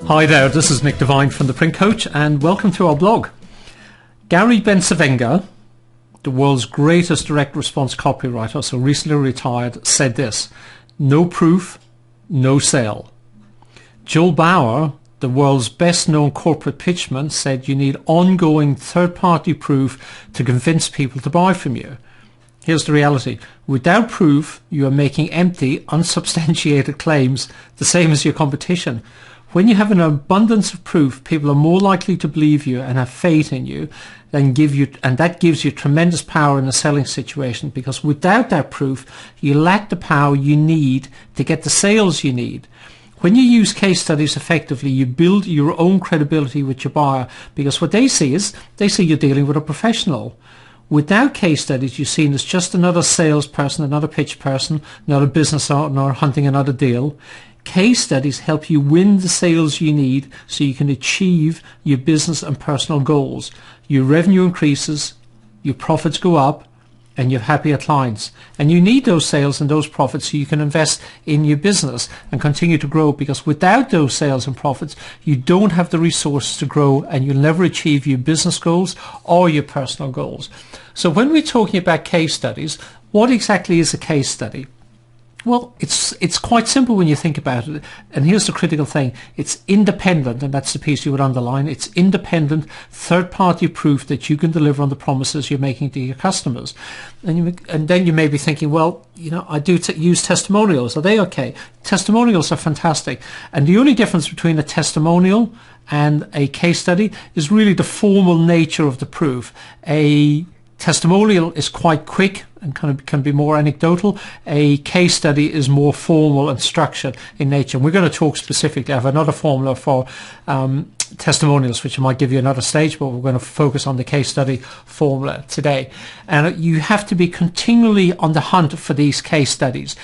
Hi there, this is Nick Devine from The Print Coach, and welcome to our blog. Gary Bencivenga, the world's greatest direct response copywriter, so recently retired, said this: no proof, no sale. Joel Bauer, the world's best known corporate pitchman, said you need ongoing third-party proof to convince people to buy from you. Here's the reality. Without proof, you are making empty, unsubstantiated claims, the same as your competition. When you have an abundance of proof, people are more likely to believe you and have faith in you, and that gives you tremendous power in a selling situation, because without that proof, you lack the power you need to get the sales you need. When you use case studies effectively, you build your own credibility with your buyer, because what they see you're dealing with a professional. Without case studies, you're seen as just another salesperson, another pitch person, another business owner hunting another deal. Case studies help you win the sales you need so you can achieve your business and personal goals. Your revenue increases, your profits go up, and you have happier clients. And you need those sales and those profits so you can invest in your business and continue to grow, because without those sales and profits, you don't have the resources to grow, and you'll never achieve your business goals or your personal goals. So when we're talking about case studies, what exactly is a case study? Well, it's quite simple when you think about it. And here's the critical thing. It's independent, and that's the piece you would underline. It's independent, third-party proof that you can deliver on the promises you're making to your customers. And then you may be thinking, well, I do use testimonials. Are they okay? Testimonials are fantastic. And the only difference between a testimonial and a case study is really the formal nature of the proof. A testimonial is quite quick and can be more anecdotal. A case study is more formal and structured in nature. And we're going to talk specifically. I have another formula for testimonials, which I might give you another stage, but we're going to focus on the case study formula today. And you have to be continually on the hunt for these case studies.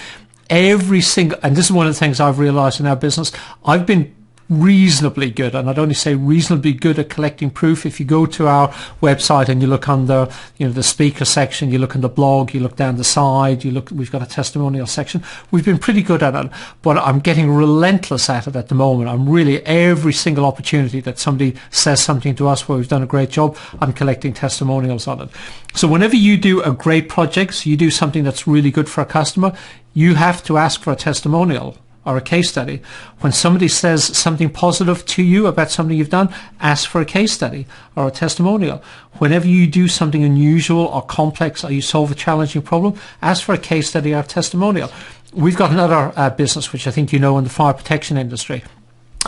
And this is one of the things I've realized in our business. I've been reasonably good, and I'd only say reasonably good, at collecting proof. If you go to our website and you look under the speaker section, you look in the blog, you look down the side, we've got a testimonial section. We've been pretty good at it, but I'm getting relentless at it at the moment. I'm really, every single opportunity that somebody says something to us where we've done a great job, I'm collecting testimonials on it. So whenever you do a great project, so you do something that's really good for a customer, you have to ask for a testimonial or a case study. When somebody says something positive to you about something you've done, ask for a case study or a testimonial. Whenever you do something unusual or complex, or you solve a challenging problem, ask for a case study or a testimonial. We've got another business, which I think you know, in the fire protection industry.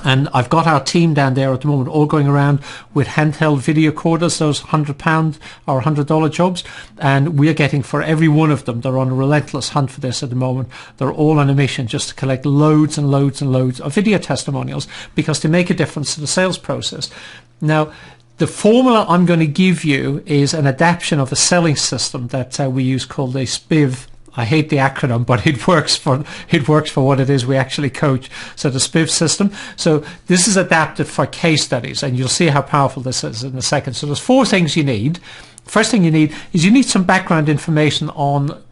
And I've got our team down there at the moment all going around with handheld video recorders, those £100 or $100 jobs. And we're getting, for every one of them, they're on a relentless hunt for this at the moment. They're all on a mission just to collect loads and loads and loads of video testimonials, because they make a difference to the sales process. Now, the formula I'm going to give you is an adaptation of a selling system that we use called a SPIV. I hate the acronym, but it works for what it is we actually coach. So the SPIV system. So this is adapted for case studies, and you'll see how powerful this is in a second. So there's 4 things you need. First thing you need is you need some background information on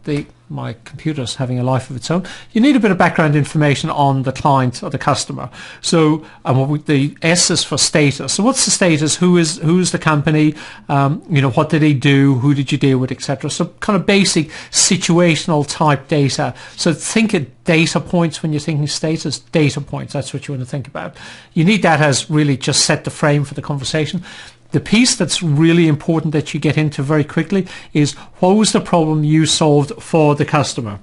my computer's having a life of its own. You need a bit of background information on the client or the customer. So the S is for status. So what's the status? Who's the company? What did they do? Who did you deal with, etc. So kind of basic situational type data. So think of data points when you're thinking status. Data points, that's what you want to think about. You need that as really just set the frame for the conversation. The piece that's really important that you get into very quickly is, what was the problem you solved for the customer?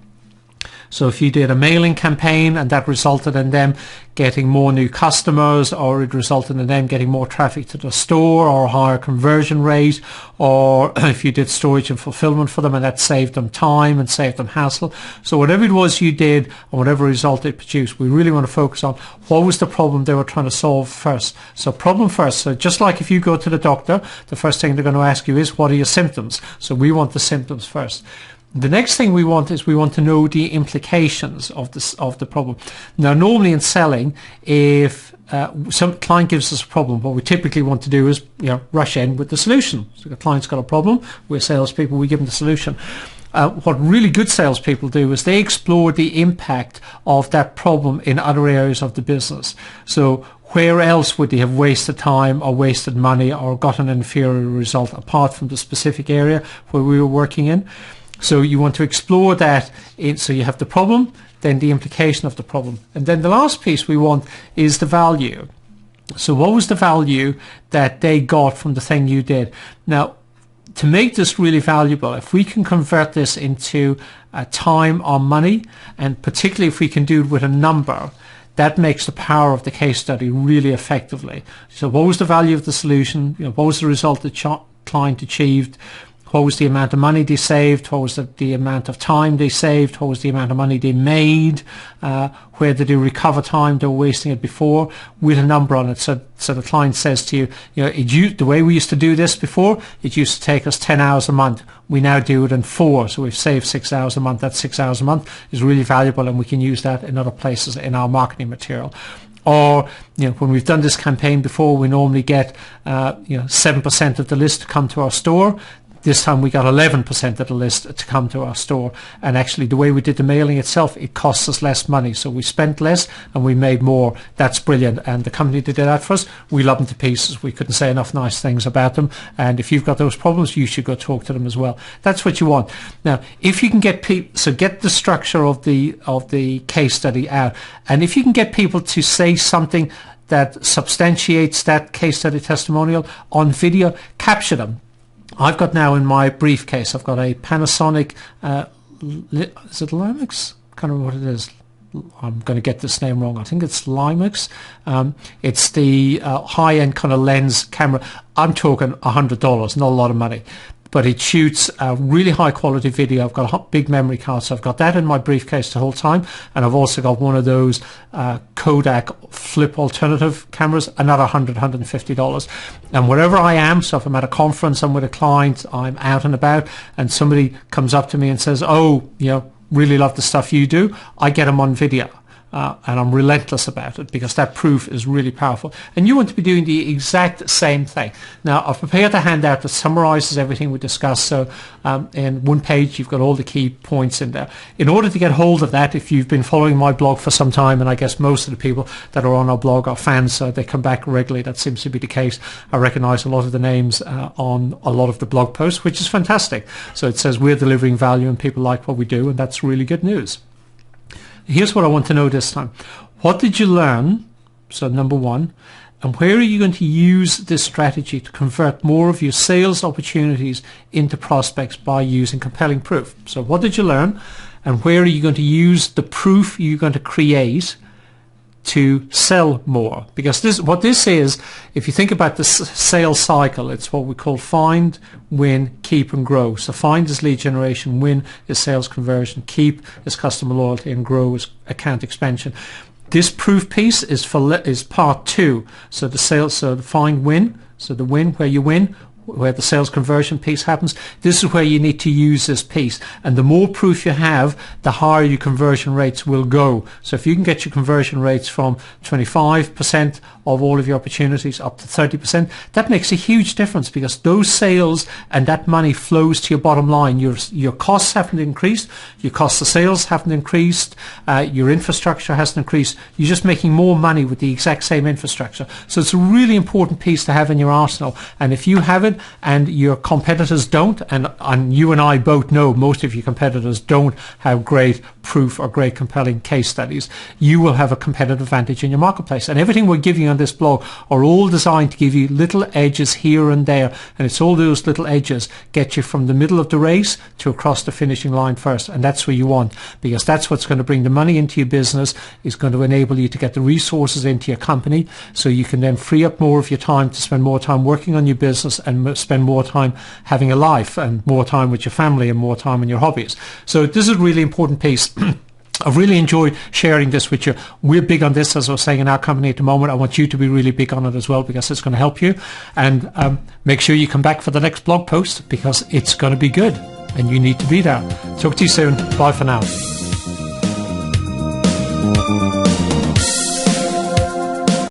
So if you did a mailing campaign and that resulted in them getting more new customers, or it resulted in them getting more traffic to the store or a higher conversion rate, or if you did storage and fulfillment for them and that saved them time and saved them hassle. So whatever it was you did and whatever result it produced, we really want to focus on what was the problem they were trying to solve first. So problem first. So just like if you go to the doctor, the first thing they're going to ask you is, what are your symptoms? So we want the symptoms first. The next thing we want to know the implications of the problem. Now, normally in selling, if some client gives us a problem, what we typically want to do is rush in with the solution. So the client's got a problem, we're salespeople, we give them the solution. What really good salespeople do is they explore the impact of that problem in other areas of the business. So where else would they have wasted time or wasted money or got an inferior result apart from the specific area where we were working in. So you want to explore that. So you have the problem, then the implication of the problem. And then the last piece we want is the value. So what was the value that they got from the thing you did? Now, to make this really valuable, if we can convert this into time or money, and particularly if we can do it with a number, that makes the power of the case study really effectively. So what was the value of the solution? What was the result the client achieved? What was the amount of money they saved? What was the amount of time they saved? What was the amount of money they made? Where did they recover time they were wasting it before? With a number on it. So the client says to you, the way we used to do this before, it used to take us 10 hours a month. We now do it in 4. So we've saved 6 hours a month. That 6 hours a month is really valuable, and we can use that in other places in our marketing material. Or, when we've done this campaign before, we normally get 7% of the list to come to our store. This time we got 11% of the list to come to our store. And actually the way we did the mailing itself, it costs us less money. So we spent less and we made more. That's brilliant. And the company that did that for us, we love them to pieces. We couldn't say enough nice things about them. And if you've got those problems, you should go talk to them as well. That's what you want. Now, if you can get people, so get the structure of the case study out. And if you can get people to say something that substantiates that case study testimonial on video, capture them. I've got now in my briefcase, I've got a Panasonic, is it Limix? I can't remember what it is. I'm going to get this name wrong. I think it's Limix. It's the high-end kind of lens camera. I'm talking $100, not a lot of money. But it shoots a really high quality video. I've got a big memory card, so I've got that in my briefcase the whole time. And I've also got one of those Kodak flip alternative cameras, another $100, $150. And wherever I am, so if I'm at a conference, I'm with a client, I'm out and about, and somebody comes up to me and says, oh, really love the stuff you do, I get them on video. And I'm relentless about it because that proof is really powerful. And you want to be doing the exact same thing. Now, I've prepared a handout that summarizes everything we discussed. So in one page, you've got all the key points in there. In order to get hold of that, if you've been following my blog for some time, and I guess most of the people that are on our blog are fans, so they come back regularly. That seems to be the case. I recognize a lot of the names on a lot of the blog posts, which is fantastic. So it says we're delivering value and people like what we do, and that's really good news. Here's what I want to know this time. What did you learn? So number one, and where are you going to use this strategy to convert more of your sales opportunities into prospects by using compelling proof? So what did you learn? And where are you going to use the proof you're going to create to sell more? Because what this is, if you think about the sales cycle, it's what we call find, win, keep, and grow. So find is lead generation, win is sales conversion, keep is customer loyalty, and grow is account expansion. This proof piece is part 2. So the sales, so the find, win, so the win, where you win, where the sales conversion piece happens. This is where you need to use this piece, and the more proof you have, the higher your conversion rates will go. So if you can get your conversion rates from 25% of all of your opportunities up to 30%, that makes a huge difference, because those sales and that money flows to your bottom line. Your costs haven't increased, your cost of sales haven't increased, your infrastructure hasn't increased. You're just making more money with the exact same infrastructure. So it's a really important piece to have in your arsenal, and if you have it and your competitors don't, and you and I both know most of your competitors don't have great proof or great compelling case studies, you will have a competitive advantage in your marketplace. And everything we're giving you on this blog are all designed to give you little edges here and there, and it's all those little edges get you from the middle of the race to across the finishing line first, and that's where you want, because that's what's going to bring the money into your business, is going to enable you to get the resources into your company, so you can then free up more of your time to spend more time working on your business and spend more time having a life and more time with your family and more time on your hobbies. So this is a really important piece. I've really enjoyed sharing this with you. We're big on this, as I was saying, in our company at the moment. I want you to be really big on it as well, because it's going to help you. And make sure you come back for the next blog post, because it's going to be good and you need to be there. Talk to you soon. Bye for now.